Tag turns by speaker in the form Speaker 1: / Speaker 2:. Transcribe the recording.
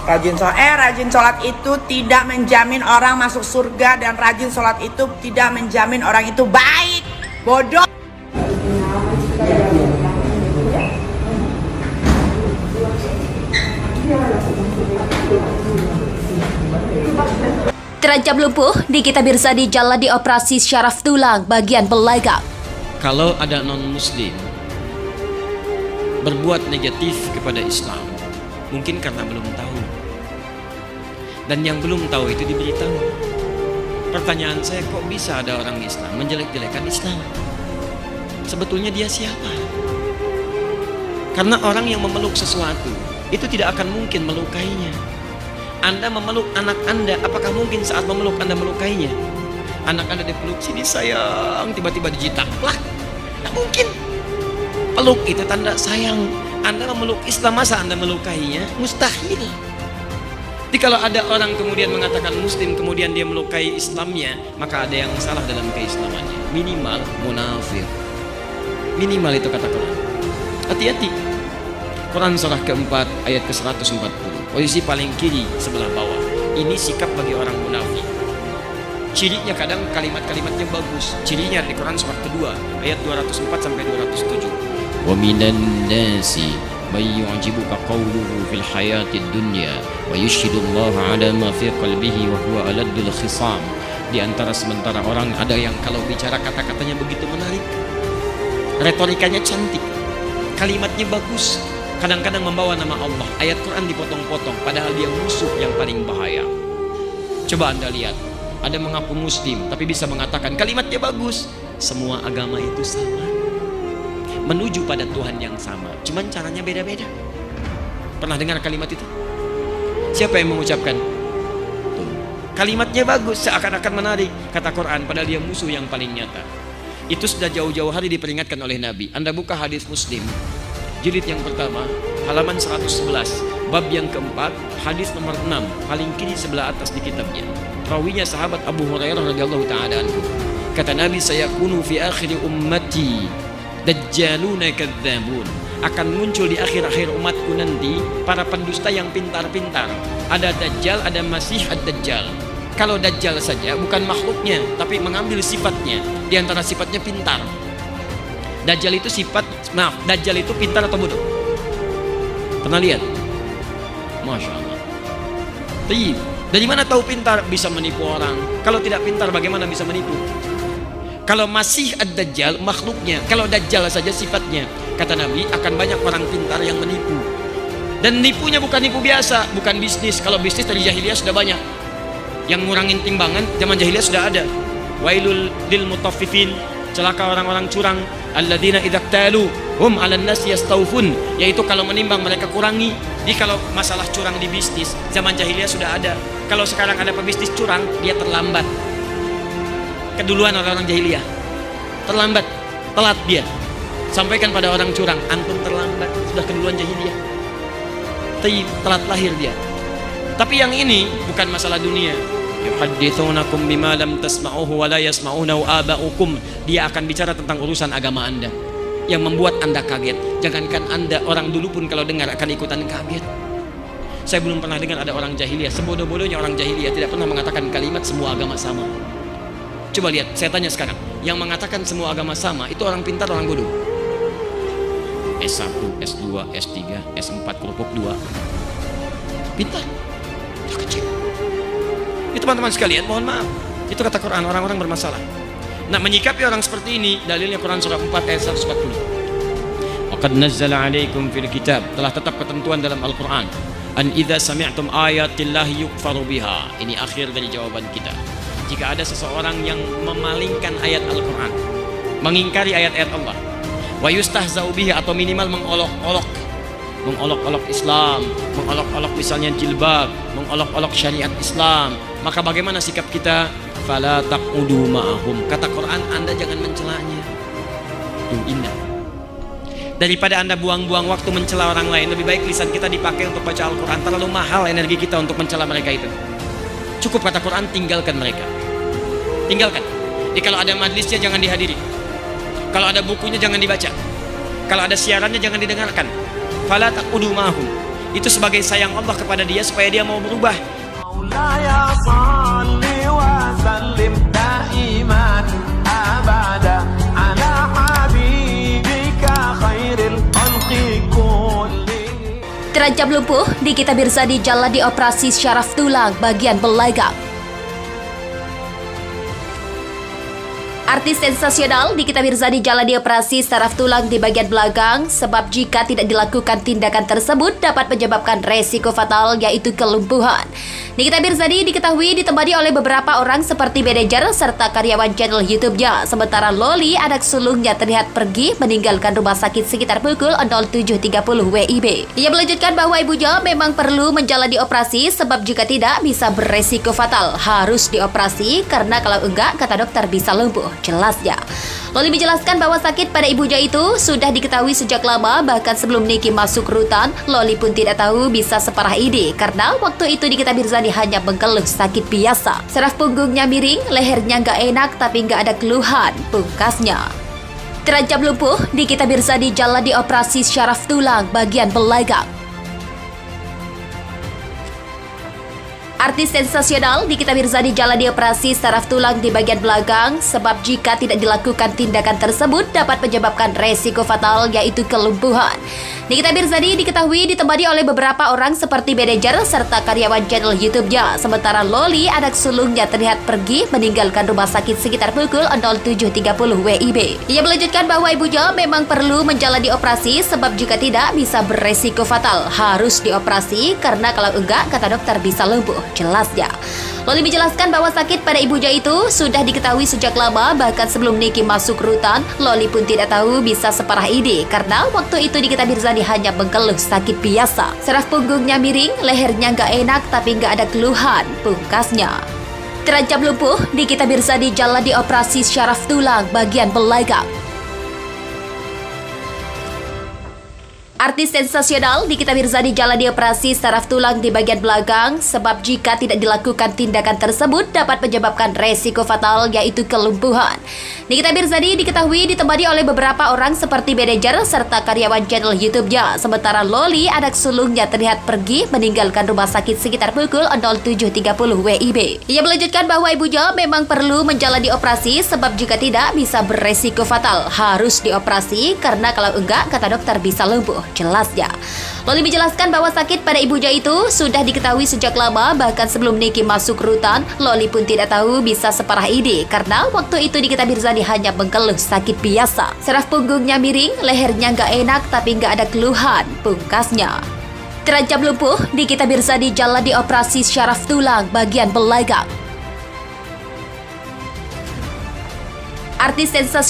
Speaker 1: Rajin sholat itu tidak menjamin orang masuk surga, dan rajin sholat itu tidak menjamin orang itu baik. Bodoh.
Speaker 2: Terancam lumpuh, Nikita Mirzani jalani operasi syaraf tulang bagian belakang.
Speaker 3: Kalau ada non-muslim berbuat negatif kepada Islam, mungkin karena belum tahu. Dan yang belum tahu itu diberitahu. Pertanyaan saya, kok bisa ada orang Islam menjelek-jelekan Islam? Sebetulnya dia siapa? Karena orang yang memeluk sesuatu itu tidak akan mungkin melukainya. Anda memeluk anak Anda, apakah mungkin saat memeluk Anda melukainya? Anak Anda dipeluk, sini sayang, tiba-tiba dijitak, lah, tidak mungkin. Peluk itu tanda sayang. Anda memeluk Islam, masa Anda melukainya? Mustahil. Jadi kalau ada orang kemudian mengatakan Muslim, kemudian dia melukai Islamnya, maka ada yang salah dalam keislamannya. Minimal munafik. Minimal itu kata Quran. Hati-hati. Quran surah keempat ayat ke-140. Posisi paling kiri sebelah bawah. Ini sikap bagi orang munafik. Cirinya kadang kalimat-kalimatnya bagus. Cirinya di Quran surah kedua ayat 204 sampai 207. Wa minan nasi may yu'jibuka qawluhu fil hayatid dunya wa yushhidullaha 'ala ma fi qalbihi wa huwa aladdul khisam. Di antara sementara orang ada yang kalau bicara kata-katanya begitu menarik. Retorikanya cantik. Kalimatnya bagus. Kadang-kadang membawa nama Allah. Ayat Quran dipotong-potong padahal dia musuh yang paling bahaya. Coba Anda lihat, ada mengaku muslim tapi bisa mengatakan kalimatnya bagus. Semua agama itu sama, menuju pada Tuhan yang sama, cuman caranya beda-beda. Pernah dengar kalimat itu? Siapa yang mengucapkan? Tuh. Kalimatnya bagus, seakan-akan menarik, kata Quran, padahal dia musuh yang paling nyata. Itu sudah jauh-jauh hari diperingatkan oleh Nabi. Anda buka hadis Muslim jilid yang pertama, halaman 111, bab yang keempat, hadis nomor 6, paling kiri sebelah atas di kitabnya. Rawinya sahabat Abu Hurairah radhiyallahu ta'ala anhu. Kata Nabi, sayakunu fi akhir ummati dajjaluna kadzdzabun. Akan muncul di akhir-akhir umatku nanti para pendusta yang pintar-pintar. Ada Dajjal, ada Masih ad-Dajjal. Kalau Dajjal saja bukan makhluknya, tapi mengambil sifatnya. Di antara sifatnya pintar. Dajjal itu Dajjal itu pintar atau bodoh? Pernah lihat? Masya Allah. Dari mana tahu pintar? Bisa menipu orang. Kalau tidak pintar bagaimana bisa menipu? Kalau Masih ad-Dajjal makhluknya, kalau Dajjal saja sifatnya. Kata Nabi, akan banyak orang pintar yang menipu. Dan nipunya bukan nipu biasa, bukan bisnis. Kalau bisnis dari jahiliyah sudah banyak. Yang ngurangin timbangan zaman jahiliyah sudah ada. Wailul lil mutaffifin, celaka orang-orang curang. Alladzina idza talu hum 'alan nas yastawfun, yaitu kalau menimbang mereka kurangi. Jadi kalau masalah curang di bisnis zaman jahiliyah sudah ada. Kalau sekarang ada pebisnis curang, dia terlambat. Keduluan orang-orang jahiliyah. Terlambat, telat dia. Sampaikan pada orang curang, antum terlambat, sudah keduluan jahiliyah. Telat lahir dia. Tapi yang ini bukan masalah dunia. Yuhadditsunakum bima lam tasma'uhu wa la yasma'unahu aba'ukum. Dia akan bicara tentang urusan agama Anda yang membuat Anda kaget. Jangankan Anda, orang dulu pun kalau dengar akan ikutan kaget. Saya belum pernah dengar ada orang jahiliyah, sebodoh-bodohnya orang jahiliyah tidak pernah mengatakan kalimat semua agama sama. Coba lihat, saya tanya sekarang, yang mengatakan semua agama sama itu orang pintar, orang bodoh? S1, S2, S3, S4, kelompok 2. Pintar, kecil. Itu teman-teman sekalian, mohon maaf. Itu kata Quran, orang-orang bermasalah. Nah, menyikapi orang seperti ini, dalilnya Quran surah 4 ayat 140. Waqad nazzala 'alaikum fil kitab, telah tetap ketentuan dalam Al-Quran. An idza sami'tum ayatillahi yukfaru biha. Ini akhir dari jawaban kita. Jika ada seseorang yang memalingkan ayat Al-Quran, mengingkari ayat-ayat Allah, wa yustahza'u bihi, atau minimal mengolok-olok Islam, mengolok-olok misalnya jilbab, mengolok-olok syariat Islam, maka bagaimana sikap kita? Fala taqudu ma'ahum. Kata Quran, Anda jangan mencelanya. Itu indah. Daripada Anda buang-buang waktu mencela orang lain, lebih baik lisan kita dipakai untuk baca Al-Quran. Terlalu mahal energi kita untuk mencela mereka itu. Cukup kata Quran, tinggalkan mereka. Tinggalkan. Jadi kalau ada majlisnya jangan dihadiri. Kalau ada bukunya jangan dibaca. Kalau ada siarannya jangan didengarkan. Fala taqudu ma'ahum. Itu sebagai sayang Allah kepada dia supaya dia mau berubah.
Speaker 4: مولاي صل وسلم دائما أبدا على حبيبك خير الخلق كلهم.
Speaker 2: Terancam lumpuh, Nikita Mirzani jalani operasi syaraf tulang bagian belagang. Artis sensasional Nikita Mirzani jalani operasi saraf tulang di bagian belakang sebab jika tidak dilakukan tindakan tersebut dapat menyebabkan resiko fatal yaitu kelumpuhan. Nikita Mirzani diketahui ditemani oleh beberapa orang seperti manajer serta karyawan channel YouTube-nya. Sementara Loli, anak sulungnya, terlihat pergi meninggalkan rumah sakit sekitar pukul 07.30 WIB. Ia melanjutkan bahwa ibunya memang perlu menjalani operasi sebab jika tidak bisa beresiko fatal. Harus dioperasi karena kalau enggak kata dokter bisa lumpuh. Jelasnya, Loli menjelaskan bahwa sakit pada ibunya itu sudah diketahui sejak lama, bahkan sebelum Niki masuk rutan, Loli pun tidak tahu bisa separah ini karena waktu itu Nikita Mirzani hanya mengeluh sakit biasa. Saraf punggungnya miring, lehernya nggak enak tapi nggak ada keluhan, pungkasnya. Terancam lumpuh, Nikita Mirzani jalani operasi syaraf tulang bagian belagang. Artis sensasional Nikita Mirzani jalani operasi saraf tulang di bagian belakang sebab jika tidak dilakukan tindakan tersebut dapat menyebabkan resiko fatal yaitu kelumpuhan. Nikita Mirzani diketahui ditemani oleh beberapa orang seperti manajer serta karyawan channel YouTube-nya. Sementara Loli, anak sulungnya, terlihat pergi meninggalkan rumah sakit sekitar pukul 07.30 WIB. Ia melanjutkan bahwa ibunya memang perlu menjalani operasi sebab jika tidak bisa beresiko fatal. Harus dioperasi karena kalau enggak kata dokter bisa lumpuh. Jelasnya, Loli menjelaskan bahwa sakit pada ibunya itu sudah diketahui sejak lama, bahkan sebelum Niki masuk rutan, Loli pun tidak tahu bisa separah ini karena waktu itu Nikita Mirzani hanya mengeluh sakit biasa. Saraf punggungnya miring, lehernya nggak enak tapi nggak ada keluhan, pungkasnya. Terancam lumpuh, Nikita Mirzani jalani operasi syaraf tulang bagian belagang. Artis sensasional Nikita Mirzani jalani operasi saraf tulang di bagian belakang sebab jika tidak dilakukan tindakan tersebut dapat menyebabkan resiko fatal yaitu kelumpuhan. Nikita Mirzani diketahui ditemani oleh beberapa orang seperti manajer serta karyawan channel YouTube-nya. Sementara Loli, anak sulungnya, terlihat pergi meninggalkan rumah sakit sekitar pukul 07.30 WIB. Ia melanjutkan bahwa ibunya memang perlu menjalani operasi sebab jika tidak bisa beresiko fatal. Harus dioperasi karena kalau enggak kata dokter bisa lumpuh. Jelasnya, Loli menjelaskan bahwa sakit pada ibunya itu sudah diketahui sejak lama, bahkan sebelum Niki masuk rutan, Loli pun tidak tahu bisa separah ini karena waktu itu Nikita Mirzani hanya mengeluh sakit biasa. Saraf punggungnya miring, lehernya nggak enak tapi nggak ada keluhan, pungkasnya. Terancam lumpuh, Nikita Mirzani jalani operasi syaraf tulang bagian belagang. Artis sensasional